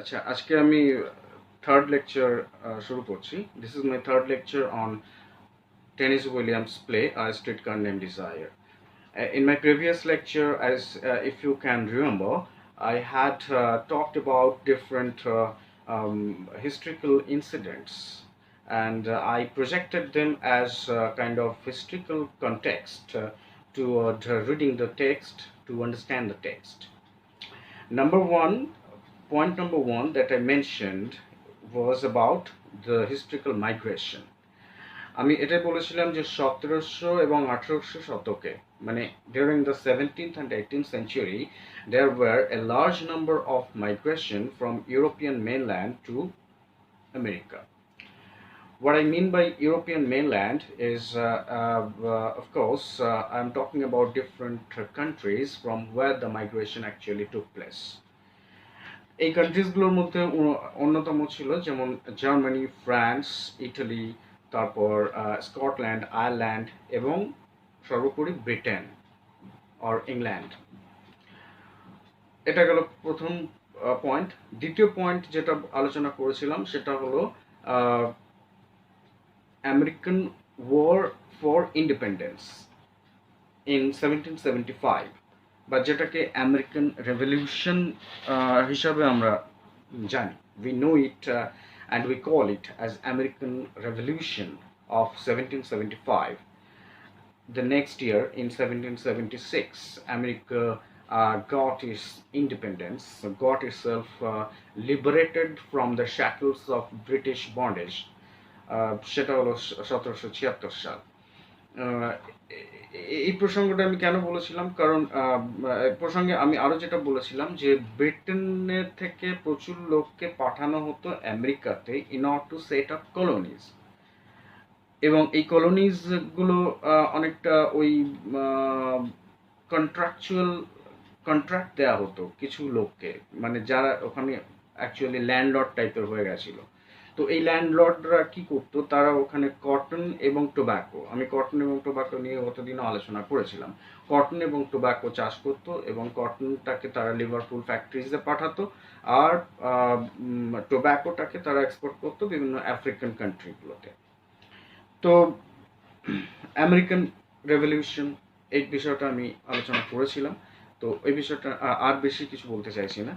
আচ্ছা, আজকে আমি থার্ড লেকচার শুরু করছি। This is my third lecture on tennis Williams play A Streetcar Named Desire. In my previous lecture, as if you can remember, I had talked about different historical incidents, and I projected them as kind of historical context toward reading the text to understand the text. Number one, point number one that I mentioned was about the historical migration. আমি এটাই বলেছিলাম যে 1700 এবং 1800 শতকে, মানে during the 17th and 18th century, there were a large number of migration from European mainland to America. What I mean by European mainland is, of course, I'm talking about different countries from where the migration actually took place. এই কান্ট্রিজগুলোর মধ্যে অন্যতম ছিল যেমন Germany, France, Italy, তারপর Scotland, Ireland এবং সর্বোপরি Britain or England. এটা গেল প্রথম পয়েন্ট। দ্বিতীয় পয়েন্ট যেটা আলোচনা করেছিলাম সেটা হলো American war for independence in 1775, বা যেটাকে আমেরিকান রেভলিউশন হিসাবে আমরা জানি। We know it and we call it as American Revolution of 1775. The next year, in 1776, America got its independence, got itself liberated from the shackles of British bondage. সেটা হলো 1776 সাল। এই প্রসঙ্গটা আমি কেন বলেছিলাম, কারণ প্রসঙ্গে আমি আরো যেটা বলেছিলাম যে ব্রিটেনের থেকে প্রচুর লোককে পাঠানো হতো আমেরিকাতে in order two set up colonies, এবং এই কলোনিজ গুলো অনেকটা ওই কন্ট্রাকচুয়াল কন্ট্রাক্ট দেওয়া হতো কিছু লোককে, মানে যারা ওখানে অ্যাকচুয়ালি ল্যান্ডলর্ড টাইপের হয়ে গেছিল। তো এই ল্যান্ডলর্ডরা কি করতো, তারা ওখানে কটন এবং টোব্যাকো, আমি কটন এবং টোব্যাকো নিয়ে গতদিনও আলোচনা করেছিলাম, কটন এবং টোব্যাকো চাষ করতো এবং কটনটাকে তারা লিভারপুল ফ্যাক্টরিজে পাঠাতো, আর টোব্যাকোটাকে তারা এক্সপোর্ট করতো বিভিন্ন আফ্রিকান কান্ট্রিগুলোতে। তো আমেরিকান রেভলিউশন এই বিষয়টা আমি আলোচনা করেছিলাম, তো এই বিষয়টা আর বেশি কিছু বলতে চাইছি না।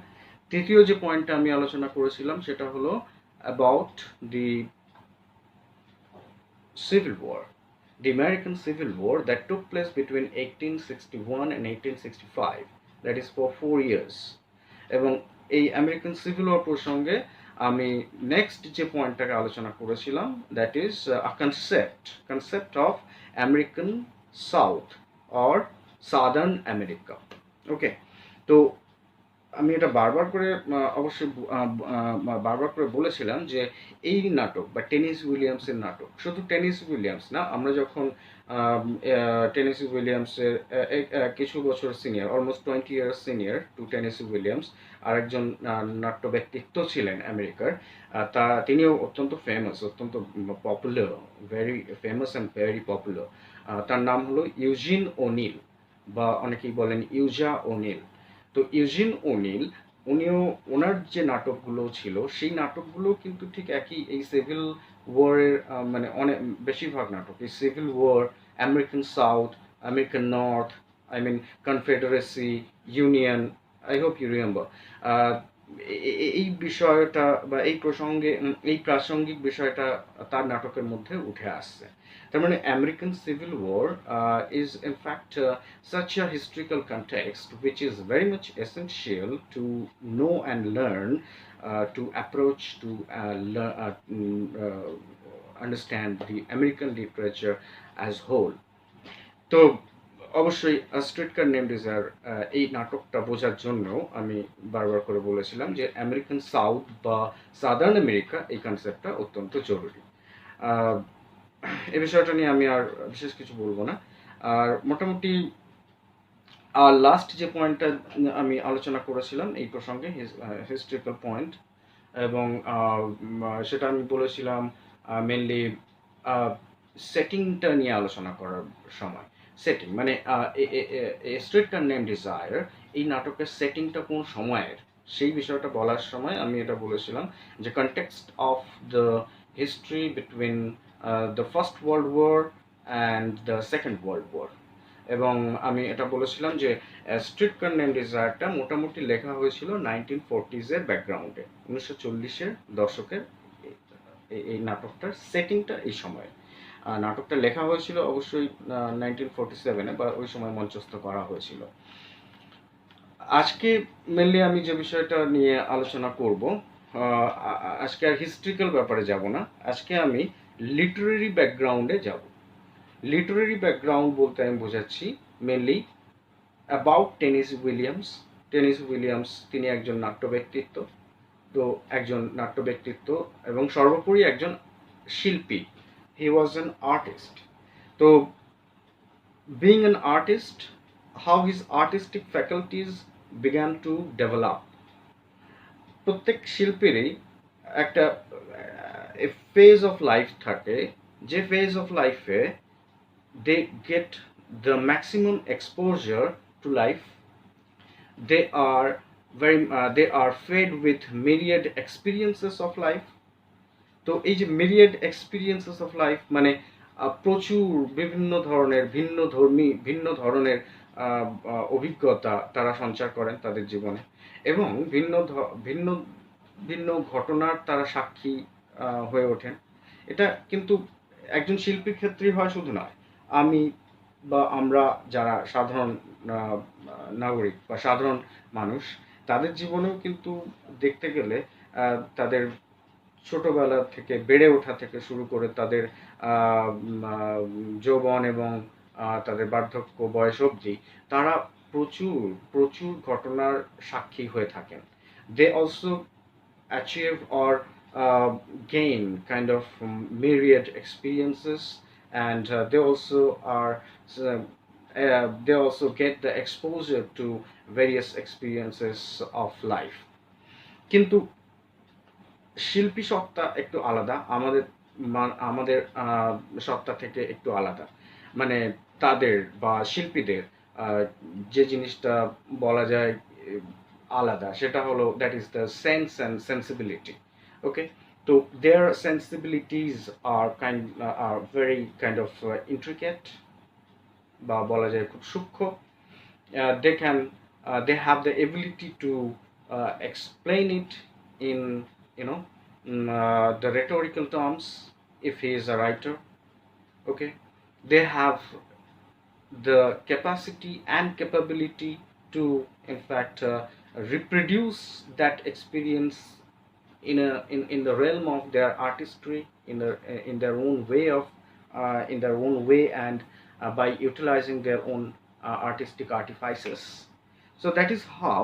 তৃতীয় যে পয়েন্টটা আমি আলোচনা করেছিলাম সেটা হলো about the Civil War, the American Civil War that took place between 1861 and 1865, that is for 4 years. এবং এই আমেরিকান সিভিল ওয়ার প্রসঙ্গে আমি নেক্সট যে পয়েন্টটাকে আলোচনা করেছিলাম, that is a concept of American South or Southern America. Okay, তো আমি এটা বারবার করে অবশ্যই বারবার করে বলেছিলাম যে এই নাটক বা টেনিস উইলিয়ামসের নাটক, শুধু টেনিস উইলিয়ামস না, আমরা যখন টেনিস উইলিয়ামসের কিছু বছর senior, almost 20 years senior to tennis Williams, আরেকজন নাট্য ব্যক্তিত্ব ছিলেন আমেরিকার, তিনিও অত্যন্ত ফেমাস, অত্যন্ত popular, very famous and very popular. তার নাম হলো ইউজিন ওনিল, বা অনেকেই বলেন ইউজা ওনিল। তো ইউজিন ওনিল, উনিও ওনার যে নাটকগুলো ছিল সেই নাটকগুলো কিন্তু ঠিক একই এই সিভিল ওয়ারের, মানে অনেক বেশিরভাগ নাটক এই civil war, American South, American North, I mean confederacy, union, I hope you remember, এই বিষয়টা বা এই প্রসঙ্গে এই প্রাসঙ্গিক বিষয়টা তার নাটকের মধ্যে উঠে আসছে। তার মানে American civil war is in fact such a historical context which is very much essential to know and learn, to approach to understand the American literature as whole. তো অবশ্যই স্ট্রিটকার নেম ডিজায়ার এই নাটকটা বোঝার জন্য আমি বারবার করে বলেছিলাম যে আমেরিকান সাউথ বা সাদার্ন আমেরিকা এই কনসেপ্টটা অত্যন্ত জরুরি। এই বিষয়টা নিয়ে আমি আর বিশেষ কিছু বলবো না। আর মোটামুটি আর লাস্ট যে পয়েন্টটা আমি আলোচনা করেছিলাম এই প্রসঙ্গে, হিস্ট্রিক্যাল পয়েন্ট, এবং সেটা আমি বলেছিলাম মেনলি সেটিংটা নিয়ে আলোচনা করার সময়। সেটিং মানে স্ট্রিটকার নেম ডিজায়ার এই নাটকের সেটিংটা কোন সময়ের, সেই বিষয়টা বলার সময় আমি এটা বলেছিলাম যে context of the history between the first world war and the second world war. এবং আমি এটা বলেছিলাম যে স্ট্রিট কার নেম ডিজায়ারটা মোটামুটি লেখা হয়েছিল 1940s-এর ব্যাকগ্রাউন্ডে, 1940-এর দশকের। এই নাটকটার সেটিংটা এই সময়ে, নাটকটা লেখা হয়েছিল অবশ্যই 1947-এ, বা ওই সময় মঞ্চস্থ করা হয়েছিল। আজকে মেনলি আমি যে বিষয়টা নিয়ে আলোচনা করব, আজকে আর হিস্ট্রিক্যাল ব্যাপারে যাব না, আজকে আমি লিটারেরি ব্যাকগ্রাউন্ডে যাব। লিটারেরি ব্যাকগ্রাউন্ড বলতে আমি বোঝাচ্ছি mainly about tennis Williams. Tennis Williams তিনি একজন নাট্য ব্যক্তিত্ব, তো একজন নাট্য ব্যক্তিত্ব এবং সর্বোপরি একজন শিল্পী। হি ওয়াজ অ্যান আর্টিস্ট। তো being an artist, how his artistic faculties began to develop. প্রত্যেক শিল্পীরই একটা ফেজ অফ লাইফ থাকে, যে ফেজ অফ লাইফে they get the maximum exposure to life. They are they are fed with myriad experiences of life. তো এই যে মিরিয়েড experiences of life মানে প্রচুর বিভিন্ন ধরনের ভিন্ন ধরনের অভিজ্ঞতা তারা সঞ্চার করেন তাদের জীবনে, এবং ভিন্ন ভিন্ন ঘটনার তারা সাক্ষী হয়ে ওঠেন। এটা কিন্তু একজন শিল্পীর ক্ষেত্রেই হয় শুধু নয়, আমি বা আমরা যারা সাধারণ নাগরিক বা সাধারণ মানুষ, তাদের জীবনেও কিন্তু দেখতে গেলে তাদের ছোটবেলা থেকে বেড়ে ওঠা থেকে শুরু করে তাদের যৌবন এবং তাদের বার্ধক্য বয়স অবধি তারা প্রচুর প্রচুর ঘটনার সাক্ষী হয়ে থাকেন। They also achieve or gain kind of myriad experiences, and they also get the exposure to various experiences of life. কিন্তু শিল্পী সত্তা একটু আলাদা, আমাদের সত্তা থেকে একটু আলাদা। মানে তাদের বা শিল্পীদের যে জিনিসটা বলা যায় আলাদা, সেটা হলো that is the sense and sensibility. Okay, তো their sensibilities are very kind of intricate, বা বলা যায় খুব সূক্ষ্ম। They have the ability to explain it in the rhetorical terms if he is a writer. Okay, they have the capacity and capability to in fact reproduce that experience in the realm of their artistry, in their own way and by utilizing their own artistic artifices. So that is how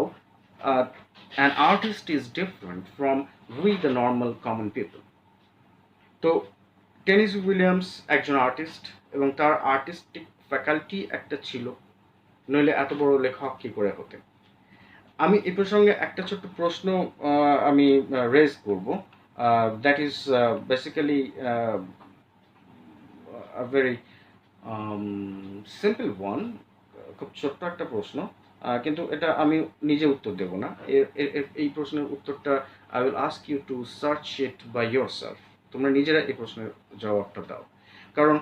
an artist is different from we the normal common people. তো tennis Williams একজন artist, এবং তার artistic faculty একটা ছিল, নইলে এত বড় লেখক কি করে হতেন। আমি এই প্রসঙ্গে একটা ছোট্ট প্রশ্ন আমি রেজ করব, that is basically a very simple one, খুব ছোট্ট একটা প্রশ্ন, কিন্তু এটা আমি নিজে উত্তর দেব না। এই প্রশ্নের উত্তরটা I will ask you to search it by yourself. তোমরা নিজেরা এই প্রশ্নের জবাবটা দাও। কারণ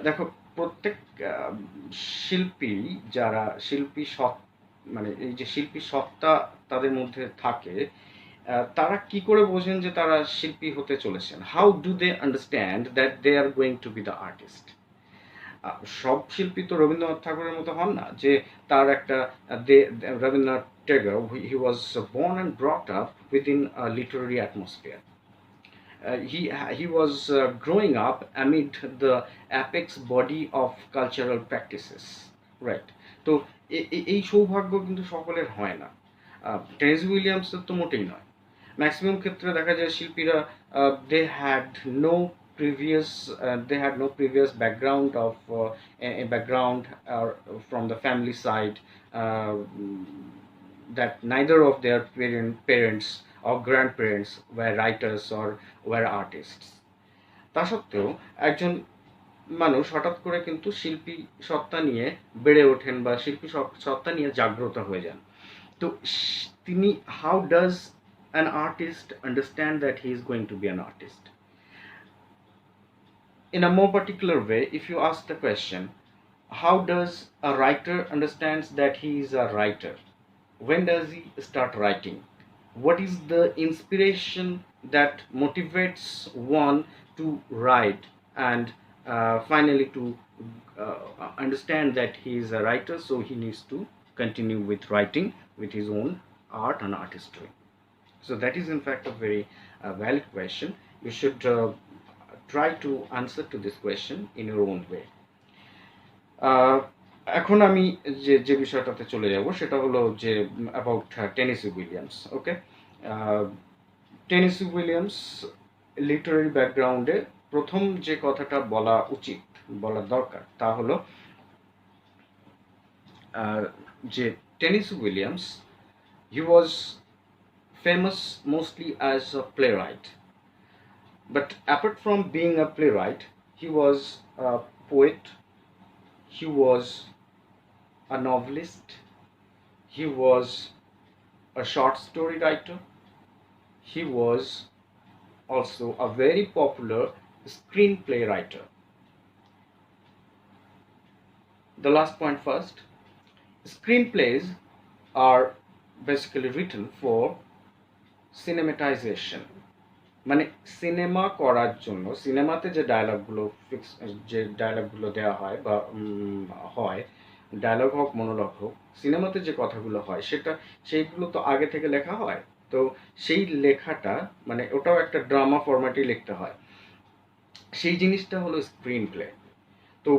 দেখো, প্রত্যেক শিল্পী, যারা শিল্পী মানে এই যে শিল্পী সত্তা তাদের মধ্যে থাকে, তারা কি করে বোঝেন যে তারা শিল্পী হতে চলেছেন? How do they understand that they are going to be the artist? সব শিল্পী তো রবীন্দ্রনাথ ঠাকুরের মতো হন না, যে তার একটা রবীন্দ্রনাথ ট্যাগর, হি ওয়াজ born and brought up within a literary atmosphere. He was growing up amid the apex body of cultural practices, right? তো এই সৌভাগ্য কিন্তু সকলের হয় না। টেনিস উইলিয়ামসের তো মোটেই নয়। ম্যাক্সিমাম ক্ষেত্রে দেখা যায় শিল্পীরা they had no previous background of a background or from the family side, that neither of their parents or grandparents were writers or were artists. তা সত্ত্বেও একজন মানুষ হঠাৎ করে কিন্তু শিল্পী সত্তা নিয়ে বেড়ে ওঠেন বা শিল্পী সত্তা নিয়ে জাগ্রত হয়ে যান। তো তিনি, how does an artist understand that he is going to be an artist? In a more particular way, if you ask the question, how does a writer understands that he is a writer? When does he start writing? What is the inspiration that motivates one to write and finally to understand that he is a writer, so he needs to continue with writing with his own art and artistry? So that is in fact a very valid question. You should try to answer to this question in your own way. এখন আমি যে যে বিষয়টাতে চলে যাব সেটা হলো যে about Tennessee Williams. Okay, Tennessee Williams Literary ব্যাকগ্রাউন্ডে প্রথম যে কথাটা বলা উচিত, বলা দরকার, তা হলো যে Tennessee Williams, he was famous mostly as a playwright, but apart from being a playwright, he was a poet, he was a novelist, he was a short story writer, he was also a very popular screenplay writer. The last point first, screenplays are basically written for সিনেমাটাইজেশন, মানে cinema করার জন্য সিনেমাতে যে ডায়লগগুলো দেওয়া হয় বা হয়, dialogue হোক মনোলগ হোক, সিনেমাতে যে কথাগুলো হয় সেইগুলো তো আগে থেকে লেখা হয়। তো সেই লেখাটা মানে ওটাও একটা ড্রামা ফরম্যাটেই লিখতে হয়, সেই জিনিসটা হলো স্ক্রিন প্লে। তো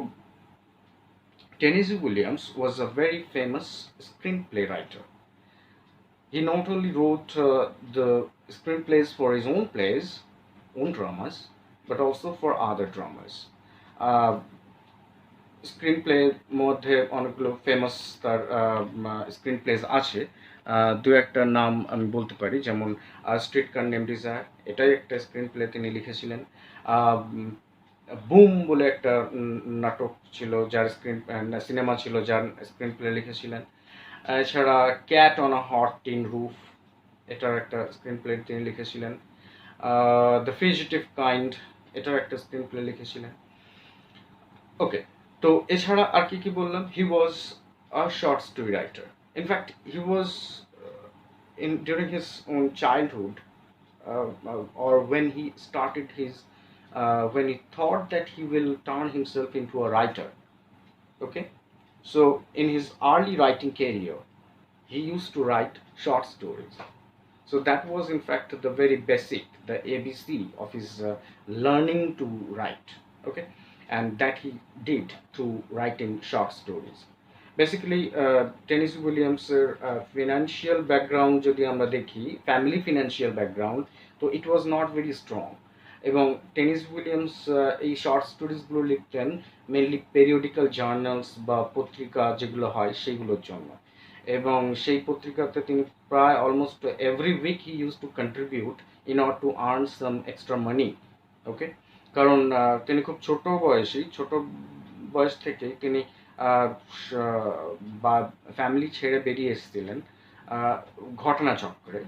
Tennessee Williams was a very famous screen play writer. He not only wrote the screenplays for his own plays, own dramas, but also for other dramas. Screenplay মধ্যে অনেকগুলো ফেমাস তার স্ক্রিনপ্লেস আছে, দু একটা নাম আমি বলতে পারি, যেমন স্ট্রিট কার নেম ডিজায়ার, এটাই একটা স্ক্রিনপ্লে তিনি লিখেছিলেন। বুম বলে একটা নাটক ছিল, যার সিনেমা ছিল, যার স্ক্রিনপ্লে লিখেছিলেন। এছাড়া Cat on a Hot Tin Roof, এটার একটা স্ক্রিনপ্লে তিনি লিখেছিলেন। দ্য ফিজিটিভ কাইন্ড, এটার একটা স্ক্রিনপ্লে লিখেছিলেন। ওকে, তো এছাড়া আর কি কি বললাম, he was a short story writer. In fact he was during his own childhood, or when he started his when he thought that he will turn himself into a writer. Okay, so in his early writing career he used to write short stories. So that was in fact the very basic, the ABC of his learning to write. Okay, and that he did through writing short stories. Basically Tennessee উইলিয়ামসের financial background যদি আমরা দেখি, family financial background, তো it was not very strong. এবং Tennessee Williams এই short স্টোরিজগুলো লিখতেন mainly পেরিওডিক্যাল journals বা পত্রিকা যেগুলো হয় সেইগুলোর জন্য। এবং সেই পত্রিকাতে তিনি প্রায় almost every week he use to contribute in order to earn some extra money. Okay, কারণ তিনি খুব ছোট বয়স থেকেই তিনি বা ফ্যামিলি ছেড়ে বেরিয়ে এসেছিলেন ঘটনাচক্রে।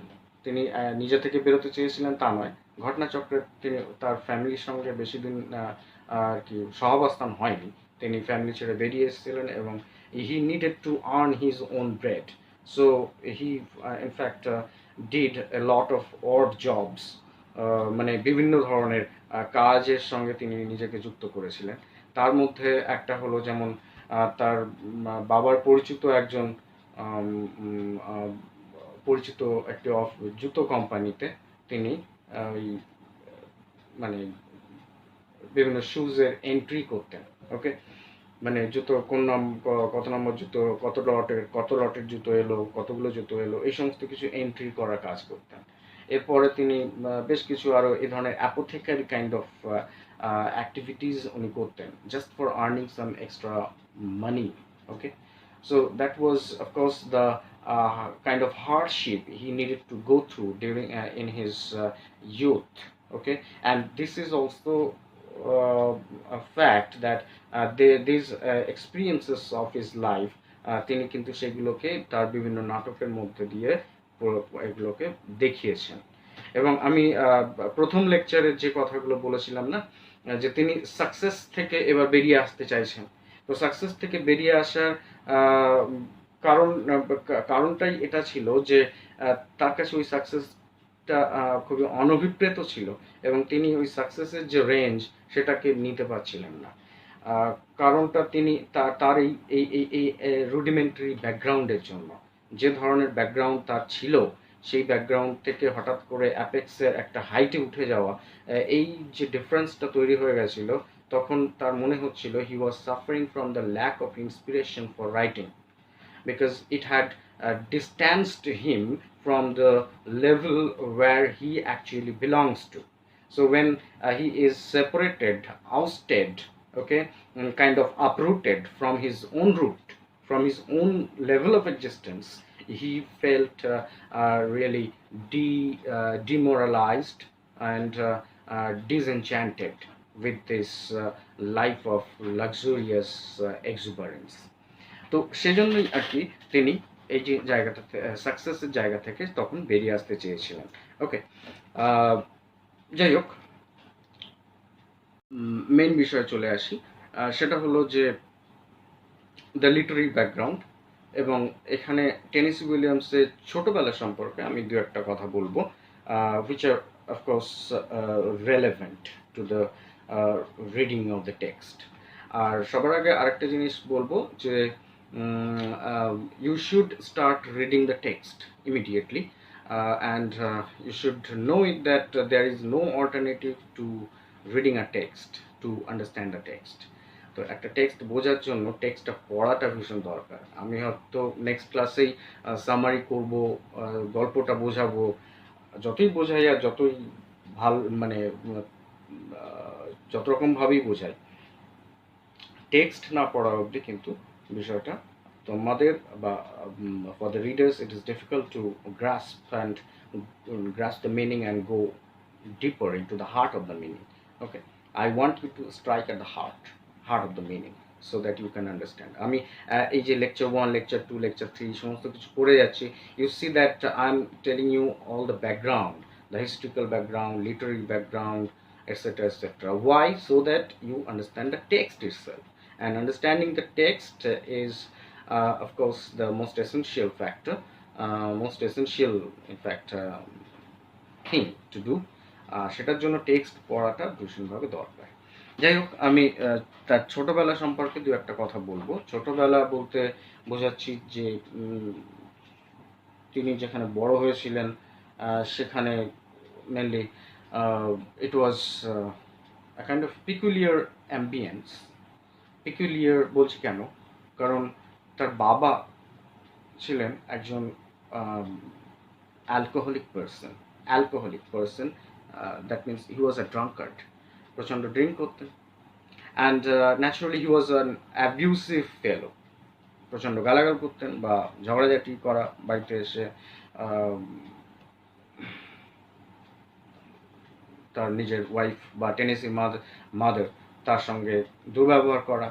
তিনি নিজে থেকে বেরোতে চেয়েছিলেন তা নয়, ঘটনাচক্রে তিনি তার ফ্যামিলির সঙ্গে বেশি দিন আর কি সহাবস্থান হয়নি, তিনি ফ্যামিলি ছেড়ে বেরিয়ে এসেছিলেন এবং he needed to earn his own bread. So he in fact did a lot of odd jobs, মানে বিভিন্ন ধরনের কাজের সঙ্গে তিনি নিজেকে যুক্ত করেছিলেন। তার মধ্যে একটা হলো যেমন তার বাবার পরিচিত একজন পরিচিত একটি জুতো কোম্পানিতে তিনি ওই মানে বিভিন্ন শুজের এন্ট্রি করতেন। ওকে, মানে জুতো কত নম্বর জুতো, কত লটের জুতো এলো, কতগুলো জুতো এলো, এই সমস্ত কিছু এন্ট্রি করার কাজ করতেন। এরপরে তিনি বেশ কিছু আরও এই ধরনের অ্যাপোথেকারি কাইন্ড অফ অ্যাক্টিভিটিস উনি করতেন, just for earning some extra money. Okay, so that was of course the kind of hardship he needed to go through during in his youth. Okay, and this is also a fact that these experiences of his life তিনি কিন্তু সেগুলোকে তার বিভিন্ন নাটকের মধ্যে দিয়ে এগুলোকে দেখিয়েছেন। এবং আমি প্রথম লেকচারে যে কথাগুলো বলেছিলাম না, যে তিনি সাকসেস থেকে এবার বেরিয়ে আসতে চাইছেন। তো সাকসেস থেকে বেরিয়ে আসার কারণ কারণটাই এটা ছিল যে তার কাছে ওই সাকসেসটা খুবই অনভিপ্রেত ছিল, এবং তিনি ওই সাকসেসের যে রেঞ্জ সেটাকে নিতে পারছিলেন না। কারণটা তিনি তার এই রুডিমেন্টারি ব্যাকগ্রাউন্ডের জন্য, যে ধরনের ব্যাকগ্রাউন্ড তার ছিল, সেই ব্যাকগ্রাউন্ড থেকে হঠাৎ করে অ্যাপেক্সের একটা হাইটে উঠে যাওয়া, এই যে ডিফারেন্সটা তৈরি হয়ে গেছিল, তখন তার মনে হচ্ছিল he was suffering from the lack of inspiration for writing, because it had distanced him from the level where he actually belongs to. So when he is separated, ousted, okay, kind of uprooted from his own root, from his own level of existence, he felt really demoralized and disenchanted with this life of luxurious exuberance. তো সেজন্যই আর কি তিনি এই যে জায়গাটা সাকসেসের জায়গা থেকে তখন বেরিয়ে আসতে চেয়েছিলেন। ওকে, যাই হোক, মেইন বিষয়ে চলে আসি। সেটা হলো যে দ্য লিটারি ব্যাকগ্রাউন্ড, এবং এখানে টেনেসি উইলিয়ামসের ছোটবেলা সম্পর্কে আমি দু একটা কথা বলবো, which are of course relevant to the reading of the text. আর সবার আগে আরেকটা জিনিস বলবো যে you should start reading the text immediately, and you should know it that there is no alternative to reading a text to understand the text. তো একটা text বোঝার জন্য টেক্সটটা পড়াটা ভীষণ দরকার। আমি হয়তো নেক্সট ক্লাসেই সামারি করব, গল্পটা বোঝাবো, যতই বোঝাই আর যতই ভালো মানে যত রকমভাবেই বোঝাই, টেক্সট না পড়া অবধি কিন্তু বিষয়টা তোমাদের বা for the readers it is difficult to grasp the meaning and go deeper into the heart of the meaning. Okay, I want you to strike at the heart of the meaning so that you can understand. আমি এই যে lecture 1, lecture 2, lecture 3 সমস্ত কিছু পড়ে যাচ্ছি, you see that I'm telling you all the background, the historical background, literary background, etc., etc. Why? So that you understand the text itself, and understanding the text is of course the most essential factor, most essential in fact thing to do. সেটার জন্য text পড়াটা ভীষণভাবে দরকার। যাই হোক, আমি তার ছোটবেলা সম্পর্কে দু একটা কথা বলবো। ছোটবেলা বলতে বোঝাচ্ছি যে তিনি যেখানে বড় হয়েছিলেন সেখানে mainly it was a kind of peculiar ambience. peculiar বলছি কেন, কারণ তার বাবা ছিলেন একজন alcoholic person, that means he was a drunkard, প্রচণ্ড ড্রিঙ্ক করতেন, and naturally he was an abusive fellow, প্রচণ্ড গালাগাল করতেন বা ঝগড়াঝাটি করা, বাড়িতে এসে তার নিজের ওয়াইফ বা টেনেসি মাদার তার সঙ্গে দুর্ব্যবহার করা,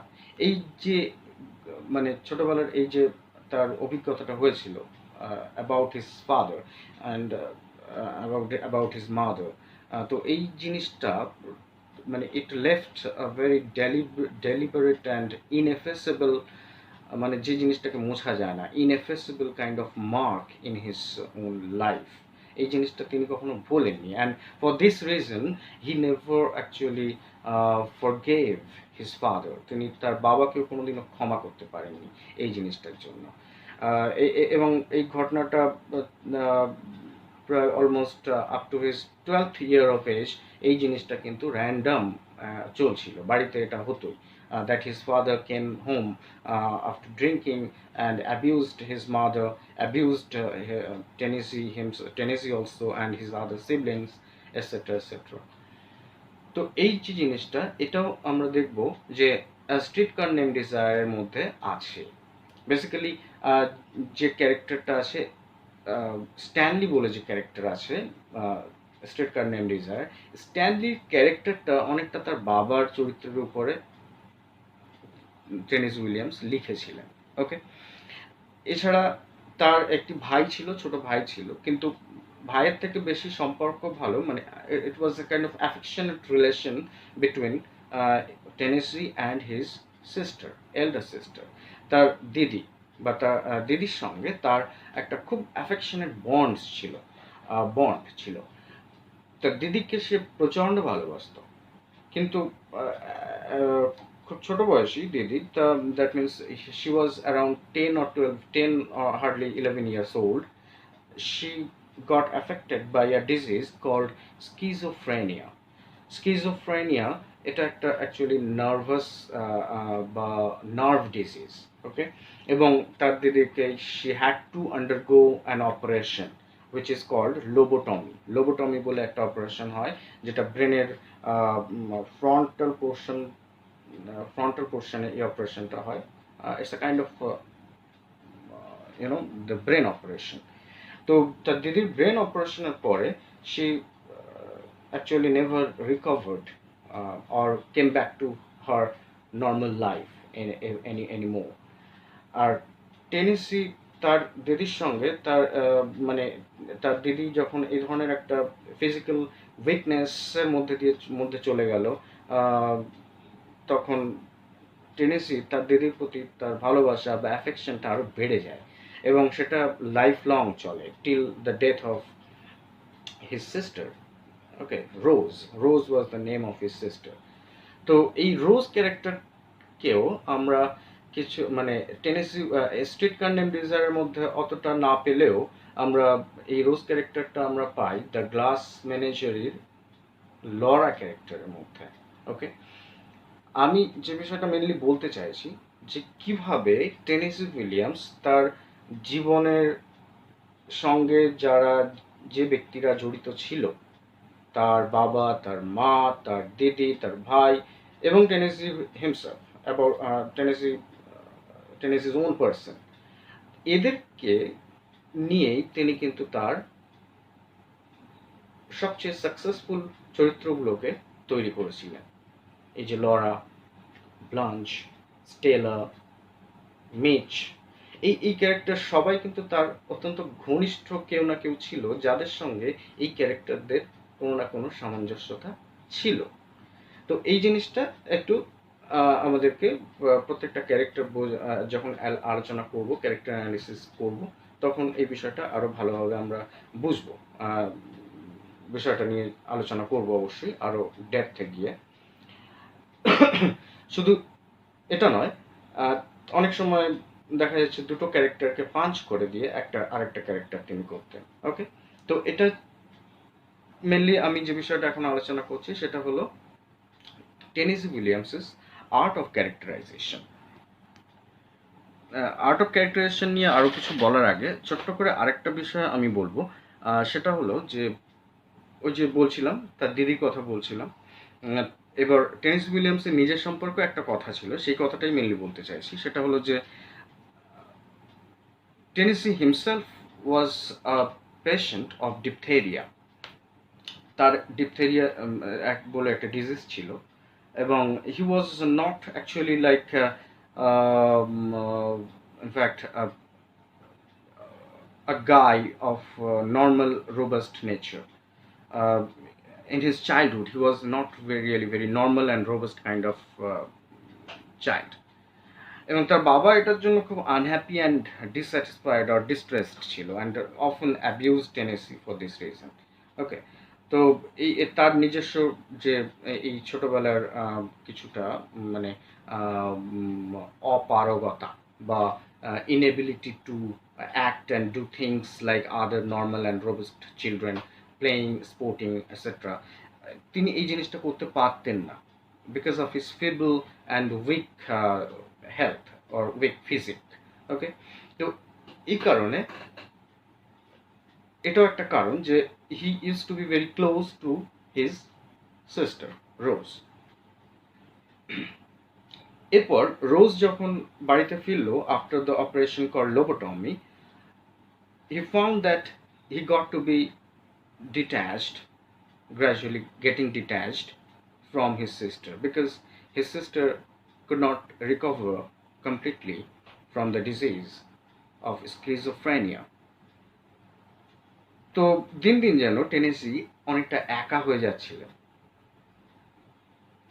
এই যে মানে ছোটবেলার এই যে তার অভিজ্ঞতাটা হয়েছিল about his father and about his mother, তো এই জিনিসটা মানে it left a very deliberate and ineffaceable, মানে যে জিনিসটাকে মোছা যায় না, ineffaceable kind of mark in his own life. এই জিনিসটা তিনি কখনো ভোলেননি, and for this reason he never actually forgave his father. তিনি তার বাবাকেও কোনোদিনও ক্ষমা করতে পারেননি এই জিনিসটার জন্য। এবং এই ঘটনাটা প্রায় almost up to his 12th year of age এই জিনিসটা কিন্তু র্যান্ডাম চলছিল, বাড়িতে এটা হতোই, that his father came home after drinking and abused his mother, abused Tennessee also and his other siblings, etc., etc. তো এই যে জিনিসটা, এটাও আমরা দেখব যে স্ট্রিট কার নেম ডিজায়ারের মধ্যে আছে। বেসিক্যালি যে ক্যারেক্টারটা আছে, স্ট্যানলি বলে যে ক্যারেক্টার আছে স্ট্রিট কার নেম ডিজায়ার, স্ট্যানলির ক্যারেক্টারটা অনেকটা তার বাবার চরিত্রের উপরে টেনেসি উইলিয়ামস লিখেছিলেন। ওকে, এছাড়া তার একটি ভাই ছিল, ছোট ভাই ছিল, কিন্তু ভাইয়ের থেকে বেশি সম্পর্ক ভালো, মানে it was a kind of affectionate relation between Tennessee and his sister, elder sister. তার দিদি বা তার দিদির সঙ্গে তার একটা খুব অ্যাফেকশনেট বন্ড ছিল। তার দিদিকে সে প্রচণ্ড ভালোবাসতো, কিন্তু আহ, আহ, খুব ছোট বয়সী দিদি, that means she was around 10 or 12, 10 or hardly 11 years old. She got affected by a disease called schizophrenia. Schizophrenia, এটা একটা অ্যাকচুয়ালি নার্ভাস বা নার্ভ ডিজিজ, ওকে। এবং তার দিদিকে she had to undergo an operation which is called lobotomy বলে একটা operation হয়, যেটা ব্রেনের ফ্রন্টাল পোর্শনে এই অপারেশনটা হয়। It's a kind of the brain operation. তো তার দিদির ব্রেন অপারেশনের পরে সে actually never recovered or came back to her normal life anymore. R Tennessee তার দিদির সঙ্গে তার মানে তার দিদি যখন এই ধরনের একটা ফিজিক্যাল উইকনেসের মধ্যে চলে গেল, তখন টেনেসি তার দিদির প্রতি তার ভালোবাসা বা অ্যাফেকশনটা আরও বেড়ে যায়, এবং সেটা লাইফ লং চলে till the death of his sister. Okay, rose was the name of his sister. তো এই রোজ ক্যারেক্টারকেও আমরা কিছু মানে টেনেসি স্ট্রিট কন্ডেম ডিজারের মধ্যে অতটা না পেলেও আমরা এই রোজ ক্যারেক্টারটা আমরা পাই দ্য গ্লাস ম্যানেজারির লরা ক্যারেক্টারের মধ্যে। ওকে, আমি যে বিষয়টা মেনলি বলতে চাইছি যে কিভাবে টেনেসি উইলিয়ামস তার জীবনের সঙ্গে যে ব্যক্তিরা জড়িত ছিল, তার বাবা, তার মা, তার দিদি, তার ভাই, এবং Tennessee himself, about Tennessee's own person, এদেরকে নিয়েই তিনি কিন্তু তার সবচেয়ে সাকসেসফুল চরিত্রগুলোকে তৈরি করেছিলেন। এই যে লরা, ব্লাঞ্চ, স্টেলা, মিচ, এই ক্যারেক্টার সবাই কিন্তু তার অত্যন্ত ঘনিষ্ঠ কেউ না কেউ ছিল, যাদের সঙ্গে এই ক্যারেক্টারদের কোনো না কোনো সামঞ্জস্যতা ছিল। তো এই জিনিসটা একটু আমাদেরকে প্রত্যেকটা ক্যারেক্টার যখন আলোচনা করব, ক্যারেক্টার অ্যানালিসিস করব, তখন এই বিষয়টা আরও ভালোভাবে আমরা বুঝবো। বিষয়টা নিয়ে আলোচনা করব অবশ্যই আরও ডেপথে গিয়ে। শুধু এটা নয়, অনেক সময় দেখা যাচ্ছে দুটো ক্যারেক্টারকে পাঞ্চ করে দিয়ে আরেকটা ক্যারেক্টার তিনি করতেন। ওকে, তো এটা মেনলি আমি যে বিষয়টা এখন আলোচনা করছি সেটা হলো টেনেসি উইলিয়ামসের art of characterisation. Art of characterisation নিয়ে আরও কিছু বলার আগে ছোট্ট করে আরেকটা বিষয় আমি বলবো, সেটা হলো যে ওই যে বলছিলাম তার দিদির কথা বলছিলাম, এবার টেনেসি উইলিয়ামসের নিজের সম্পর্কে একটা কথা ছিল, সেই কথাটাই মেনলি বলতে চাইছি। সেটা হলো যে Tennessee himself was a patient of diphtheria. তার ডিপথেরিয়া বলে একটা ডিজিজ ছিল, এবং he was not actually like in fact a guy of normal robust nature. In his childhood he was not really very normal and robust kind of child, এবং তার বাবা এটার জন্য খুব unhappy and dissatisfied or distressed ছিল, and often abuse Tennessee for this reason. Okay, তো তার নিজস্ব যে এই ছোটবেলার কিছুটা মানে অপারগতা বা inability to act and do things like other normal and robust children, playing, sporting, etc. তিনি এই জিনিসটা করতে পারতেন না because of his feeble and weak health or weak physique. ওকে, তো এই কারণে এটাও একটা কারণ যে he used to be very close to his sister Rose. এরপর রোজ যখন বাড়িতে ফিরল after the operation call lobotomy, he found that he got to be detached, gradually getting detached from his sister, because his sister could not recover completely from the disease of schizophrenia. তো দিন দিন যেন Tennessee অনেকটা একা হয়ে যাচ্ছিলেন।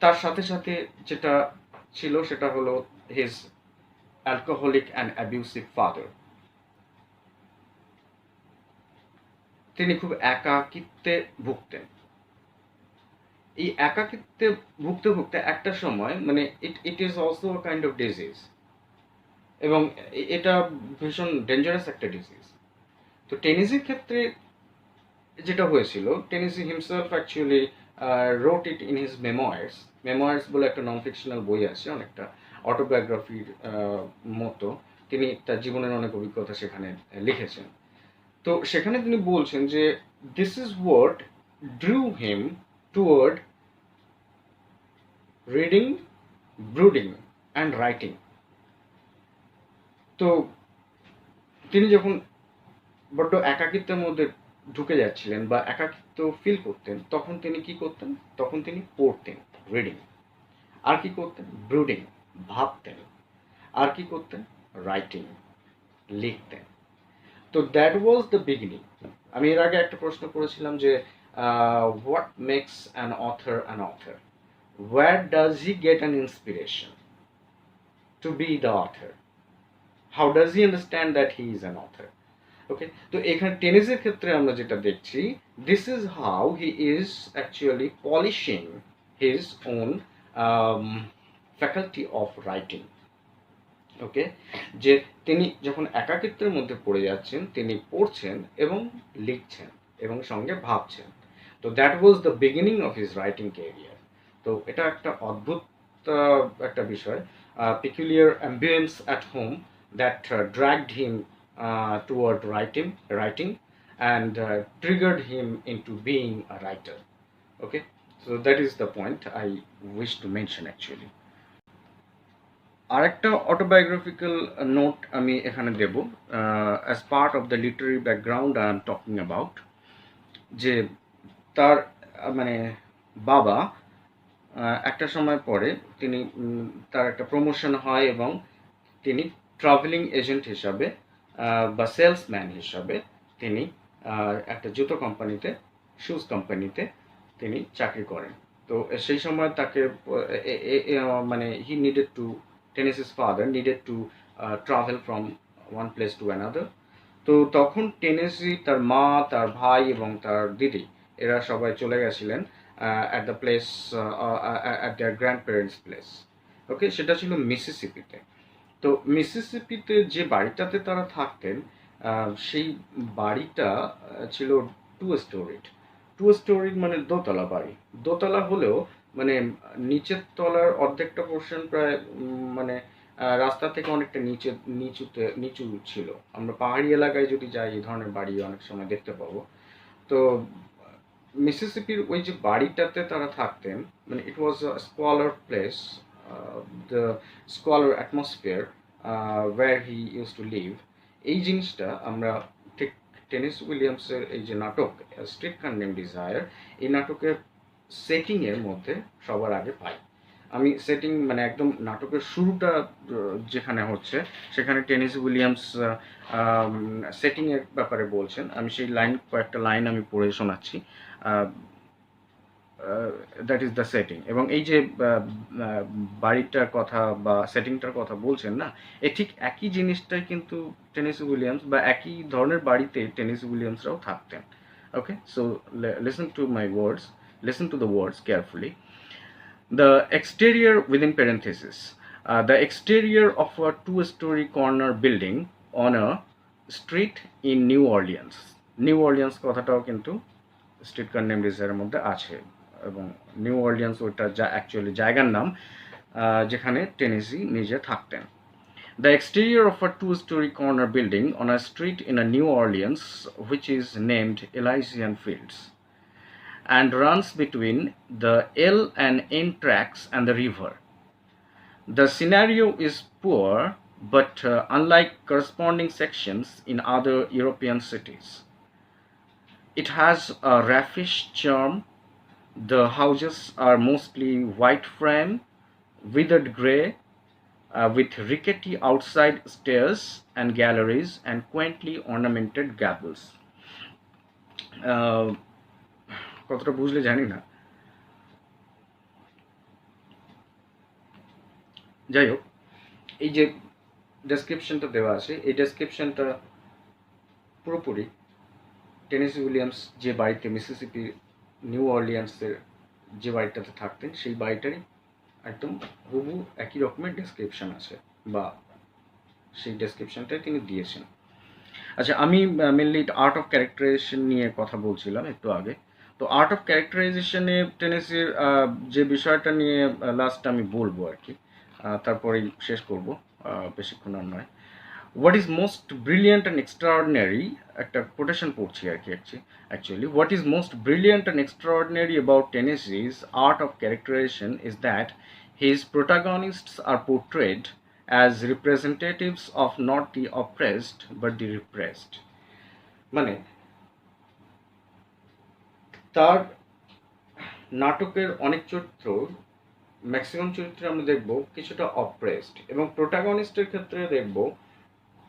তার সাথে সাথে যেটা ছিল সেটা হলো his alcoholic and abusive father. তিনি খুব একাকিত্বে ভুগতেন। এই একাকিত্বে ভুগতে ভুগতে একটা সময় মানে it is also kind of disease, এবং এটা ভীষণ ডেঞ্জারাস একটা ডিজিজ। তো টেনিসির ক্ষেত্রে যেটা হয়েছিল, Tennessee himself actually wrote it in his memoirs. Memoirs বলে একটা নন ফিকশনাল বই আছে, অনেকটা অটোবায়োগ্রাফির মতো। তিনি তার জীবনের অনেক অভিজ্ঞতা সেখানে লিখেছেন। তো সেখানে তিনি বলছেন যে this is what drew him toward reading, brooding and writing. তো তিনি যখন বড্ড একাকিত্বের মধ্যে ঢুকে যাচ্ছিলেন বা একাকিত্ব ফিল করতেন, তখন তিনি কি করতেন? তখন তিনি পড়তেন, রিডিং। আর কি করতেন? ব্রুডিং, ভাবতেন। আর কি করতেন? রাইটিং, লিখতেন। তো দ্যাট ওয়াজ দ্য বিগিনিং। আমি এর আগে একটা প্রশ্ন করেছিলাম যে what makes an author an author? Where does he get an inspiration to be the author? How does he understand that he is an author? Okay, তো এখানে টেনিসের ক্ষেত্রে আমরা যেটা দেখছি, this is how he is actually polishing his own faculty of writing. Okay, যে তিনি যখন একাকিত্বের মধ্যে পড়ে যাচ্ছেন, তিনি পড়ছেন এবং লিখছেন এবং সঙ্গে ভাবছেন। তো that was the beginning of his writing career. তো এটা একটা অদ্ভুত একটা বিষয়, peculiar ambience at home that dragged him toward writing and triggered him into being a writer. Okay, so that is the point I wish to mention actually. আরেকটা autobiographical note আমি এখানে দেব, as part of the literary background I am talking about, যে তার মানে বাবা একটা সময় পরে তিনি তার একটা প্রমোশন হয় এবং তিনি ট্রাভেলিং এজেন্ট হিসাবে বা সেলসম্যান হিসাবে তিনি একটা জুতো কোম্পানিতে, শুজ কোম্পানিতে তিনি চাকরি করেন। তো সেই সময় তাকে মানে he needed to, Tennessee's father needed to travel from one place to another. তো তখন টেনেসি, তার মা, তার ভাই এবং তার দিদি, এরা সবাই চলে গেছিলেন at the place, at their grand parents place. Okay, সেটা ছিল মিসিসিপিতে। তো মিসিসিপিতে যে বাড়িটাতে তারা থাকতেন, সেই বাড়িটা ছিল টু স্টোরিড, মানে দোতলা বাড়ি। দোতলা হলেও মানে নিচের তলার অর্ধেকটা পোর্শন প্রায় মানে রাস্তা থেকে অনেকটা নিচু ছিল। আমরা পাহাড়ি এলাকায় যদি যাই এই ধরনের বাড়ি অনেক সময় দেখতে পাবো। তো মিসিসিপির ওই যে বাড়িটাতে তারা থাকতেন, মানে it was a squalor place, the squalor atmosphere where he use to live. এই জিনিসটা আমরা ঠিক টেনিস উইলিয়ামসের এই যে নাটক স্ট্রিট কন্ডেমড ডিজায়ার, এই নাটকের সেটিংয়ের মধ্যে সবার আগে পাই। আমি সেটিং মানে একদম নাটকের শুরুটা যেখানে হচ্ছে, সেখানে টেনিস উইলিয়ামস সেটিংয়ের ব্যাপারে বলছেন। আমি সেই কয়েকটা লাইন আমি পড়ে শোনাচ্ছি। That is the setting. এবং এই যে বাড়িটার কথা বা সেটিংটার কথা বলছেন না, ঠিক একই জিনিসটাই কিন্তু টেনিস উইলিয়ামস বা একই ধরনের বাড়িতে টেনিস উইলিয়ামসরাও থাকতেন। Okay, so listen to my words, listen to the words carefully. The exterior, within parentheses, the exterior of a two-story corner building on a street in New Orleans. New Orleans কথাটাও কিন্তু street condemn ডিজায়ারের মধ্যে আছে, এবং new Orleans ওইটা যা actually জায়গার নাম যেখানে টেনেসি নিজে থাকতেন। The exterior of a two-story corner building on a street in a New Orleans which is named Elysian Fields and runs between the L and N tracks and the river. The scenario is poor, but unlike corresponding sections in other European cities, it has a raffish charm. The houses are mostly white frame, withered grey, with rickety outside stairs and galleries and quaintly ornamented gables. কতটা বুঝলে জানি না, যাই হোক, এই যে ডেসক্রিপশনটা দেওয়া আছে, এই ডেসক্রিপশনটা পুরোপুরি টেনেসি উইলিয়ামস যে বাড়িতে মিসিসিপি নিউ অরলিয়ান্সের যে বাড়িটাতে থাকতেন সেই বাড়িটারই একদম হুবহু একই রকমের ডেসক্রিপশন আছে, বা সেই ডেসক্রিপশনটাই তিনি দিয়েছেন। আচ্ছা, আমি মেনলি আর্ট অফ ক্যারেক্টারাইজেশন নিয়ে কথা বলছিলাম একটু আগে। তো আর্ট অফ ক্যারেক্টারাইজেশনে টেনেসির যে বিষয়টা নিয়ে লাস্ট আমি বলবো আর কি, তারপরেই শেষ করব, বেশিক্ষণ আর নয়। What is most brilliant and extraordinary, একটা কোটেশন পড়ছি আর কি actually, what is most brilliant and extraordinary about Tennessee's art of characterization is that his protagonists are portrayed as representatives of not the oppressed but the repressed. মানে তার নাটকের অনেক চরিত্র, maximum চরিত্রে আমরা দেখব কিছুটা অপ্রেসড, এবং প্রোটাগনিস্টের ক্ষেত্রে দেখব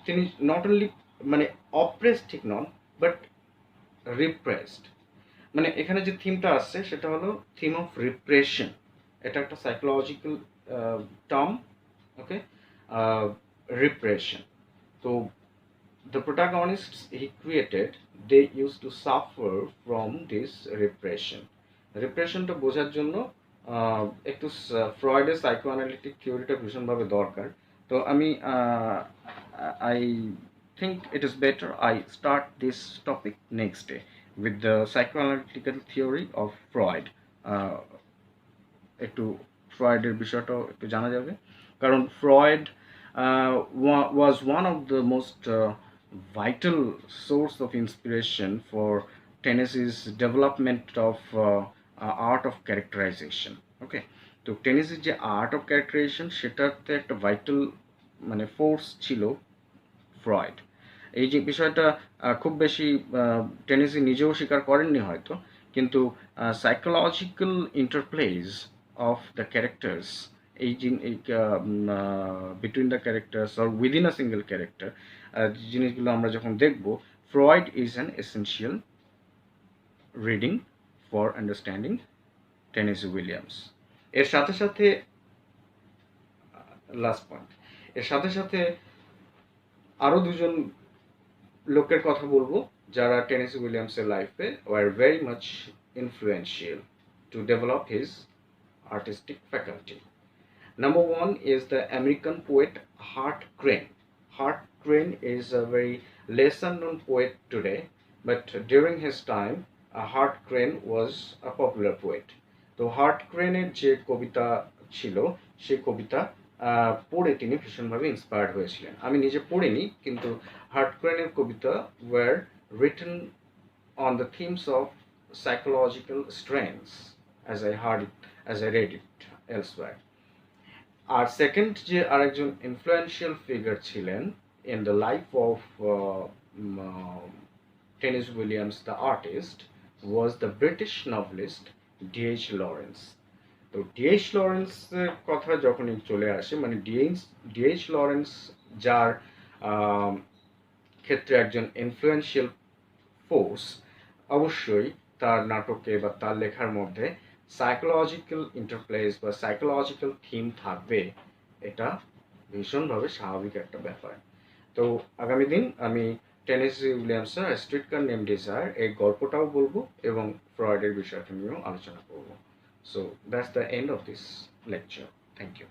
তিনি নট অনলি মানে অপ্রেসড ঠিক নন, বাট রিপ্রেসড। মানে এখানে যে থিমটা আসছে সেটা হলো থিম অফ রিপ্রেশন। এটা একটা psychological term, okay, repression. So the protagonists he created, they used to suffer from this repression. রিপ্রেশনটা বোঝার জন্য একটু ফ্রয়েডের সাইকোঅ্যানালিটিক থিওরিটা ভীষণভাবে দরকার। তো আমি I think it is better I start this topic next day with the psychoanalytical theory of Freud. একটু ফ্রয়েডের বিষয়টাও একটু জানা যাবে, কারণ Freud was one of the most vital source of inspiration for Tennessee's development of art of characterization. ওকে, তো টেনেসির যে art of characterisation সেটাতে একটা ভাইটাল মানে ফোর্স ছিল ফ্রয়েড। এই যে বিষয়টা খুব বেশি টেনেসি নিজেও স্বীকার করেননি হয়তো, কিন্তু সাইকোলজিক্যাল ইন্টারপ্লেজ অফ দ্য ক্যারেক্টার্স, এই between the characters or within a single character, জিনিসগুলো আমরা যখন দেখব, Freud is an essential reading for understanding Tennessee Williams. এর সাথে সাথে লাস্ট পয়েন্ট, এর সাথে সাথে আরও দুজন লোকের কথা বলবো যারা টেনেসি উইলিয়ামসের লাইফে were very much influential to develop his artistic faculty. Number one is the American poet Hart Crane. Hart Crane is a very lesser known poet today, but during his time, Hart Crane was a popular poet. তো heart ক্রেনের যে কবিতা ছিল সেই কবিতা পড়ে তিনি ভীষণভাবে inspired হয়েছিলেন। আমি নিজে পড়িনি, কিন্তু হার্ট ক্রেনের কবিতা were written on the themes of psychological strengths as I read it elsewhere. আর সেকেন্ড যে আরেকজন ইনফ্লুয়েন্সিয়াল ফিগার ছিলেন in the life of Tennessee Williams the artist was the British novelist D.H. Lawrence. তো D.H. লরেন্সের কথা যখনই চলে আসে, মানে D.H. লরেন্স যার ক্ষেত্রে একজন ইনফ্লুয়েন্সিয়াল ফোর্স, অবশ্যই তার নাটকে বা তার লেখার মধ্যে সাইকোলজিক্যাল ইন্টারপ্লেস বা সাইকোলজিক্যাল থিম থাকবে, এটা ভীষণভাবে স্বাভাবিক একটা ব্যাপার। তো আগামী দিন আমি টেনেসি উইলিয়ামসের স্ট্রিট কার নেম ডিজায়ার এই গল্পটাও বলবো এবং ফ্রয়েডের বিষয়টা নিয়েও আলোচনা করবো। So that's the end of this lecture. Thank you.